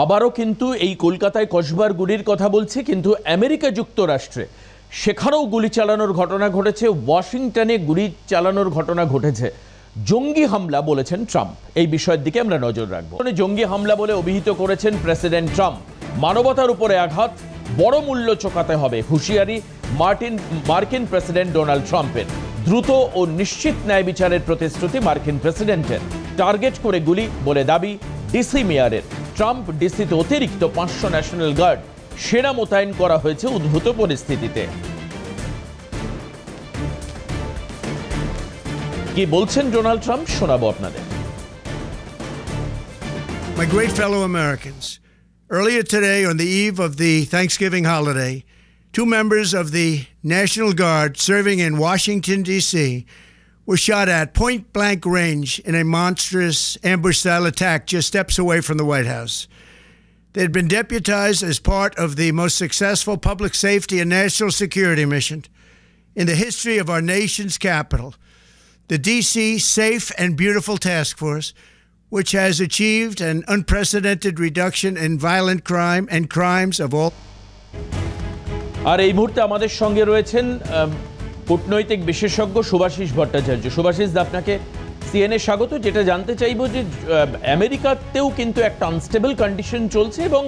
আবারও কিন্তু এই কলকাতায় কসবার গুলির কথা বলছে, কিন্তু আমেরিকা যুক্তরাষ্ট্রে সেখানেও গুলি চালানোর ঘটনা ঘটেছে, ওয়াশিংটনে গুলি চালানোর ঘটনা ঘটেছে। জঙ্গি হামলা বলেছেন ট্রাম্প। এই বিষয়ের দিকে আমরা নজর রাখবো। জঙ্গি হামলা বলে অভিহিত করেছেন প্রেসিডেন্ট ট্রাম্প। মানবতার উপরে আঘাত, বড় মূল্য চোকাতে হবে হুঁশিয়ারি মার্কিন প্রেসিডেন্ট ডোনাল্ড ট্রাম্পের। দ্রুত ও নিশ্চিত ন্যায় বিচারের প্রতিশ্রুতি মার্কিন প্রেসিডেন্টের। টার্গেট করে গুলি বলে দাবি ডিসি মেয়রের। ট্রাম্প ডিসিতে অতিরিক্ত 500 ন্যাশনাল গার্ড সেনা মোতায়েন করা হয়েছে উদ্ভূত পরিস্থিতিতে। কি বলছেন ডোনাল্ড ট্রাম্প শোনাবো আপনাদের। My great fellow Americans, earlier today on the eve of the Thanksgiving holiday, 2 members of the National Guard serving in Washington, D.C. were shot at point-blank range in a monstrous ambush-style attack just steps away from the White House. They had been deputized as part of the most successful public safety and national security mission in the history of our nation's capital, the D.C. Safe and Beautiful Task Force, which has achieved an unprecedented reduction in violent crime and crimes of all. আর এই মুহূর্তে আমাদের সঙ্গে রয়েছেন কূটনৈতিক বিশেষজ্ঞ শুভাশিস ভট্টাচার্য। শুভাশিস, আপনাকে CNA স্বাগত। যেটা জানতে চাইবো যে আমেরিকাতেও কিন্তু একটা আনস্টেবল কন্ডিশন চলছে এবং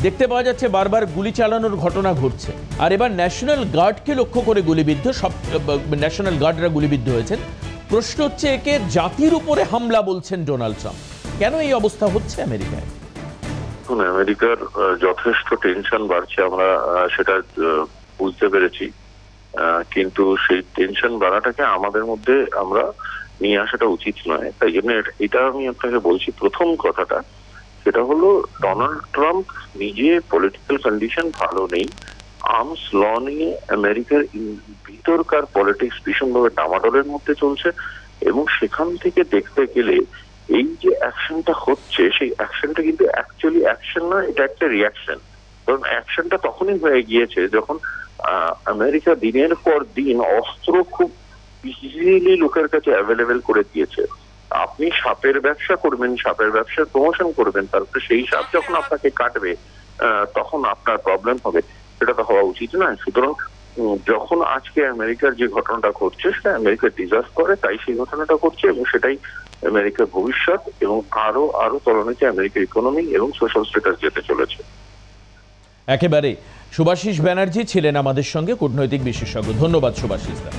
দেখতে পাওয়া যাচ্ছে বারবার গুলি চালানোর ঘটনা ঘটছে। আর এবার ন্যাশনাল গার্ডকে লক্ষ্য করে গুলিবিদ্ধ, সব ন্যাশনাল গার্ডরা গুলিবিদ্ধ হয়েছেন। প্রশ্ন হচ্ছে, একে জাতির উপরে হামলা বলছেন ডোনাল্ড ট্রাম্প। কেন এই অবস্থা হচ্ছে আমেরিকায়? আমেরিকার যথেষ্ট টেনশন বাড়ছে, আমরা সেটা বুঝতে পেরেছি, কিন্তু সেই টেনশন বাড়াটাকে আমাদের মধ্যে আমরা নিয়ে আসাটা উচিত নয়। তাই জন্য এটা আমি আপনাকে বলছি। প্রথম কথাটা সেটা হলো, ডোনাল্ড ট্রাম্প নিজে পলিটিক্যাল কন্ডিশন ভালো নেই। আর্মস ল নিয়ে আমেরিকার ভিতরকার পলিটিক্স ভীষণভাবে ডামাডোলের মধ্যে চলছে এবং সেখান থেকে দেখতে গেলে এই যে অ্যাকশনটা হচ্ছে, সেই অ্যাকশনটা কিন্তু অ্যাকচুয়ালি অ্যাকশন না, এটা একটা রিয়াকশন। কারণ অ্যাকশনটা তখনই হয়ে গিয়েছে যখন আমেরিকা দিনের পর দিন অস্ত্র খুব ইজিলি লোকের কাছে অ্যাভেলেবেল করে দিয়েছে। আপনি সাপের ব্যবসা করবেন, সাপের ব্যবসার প্রমোশন করবেন, তারপরে সেই সাপ যখন আপনাকে কাটবে তখন আপনার প্রবলেম হবে। সেটা তো হওয়া উচিত নয়। সুতরাং যখন আজকে আমেরিকার যে ঘটনাটা ঘটছে সেটা আমেরিকা ডিজার্ভ করে, তাই সেই ঘটনাটা ঘটছে এবং সেটাই আমেরিকার ভবিষ্যৎ এবং আরো তলানিতে আমেরিকার ইকোনমি এবং সোশ্যাল স্ট্যাটাস যেতে চলেছে। একেবারে। শুভাশিস ব্যানার্জি ছিলেন আমাদের সঙ্গে, কূটনৈতিক বিশেষজ্ঞ। ধন্যবাদ শুভাশিস দা।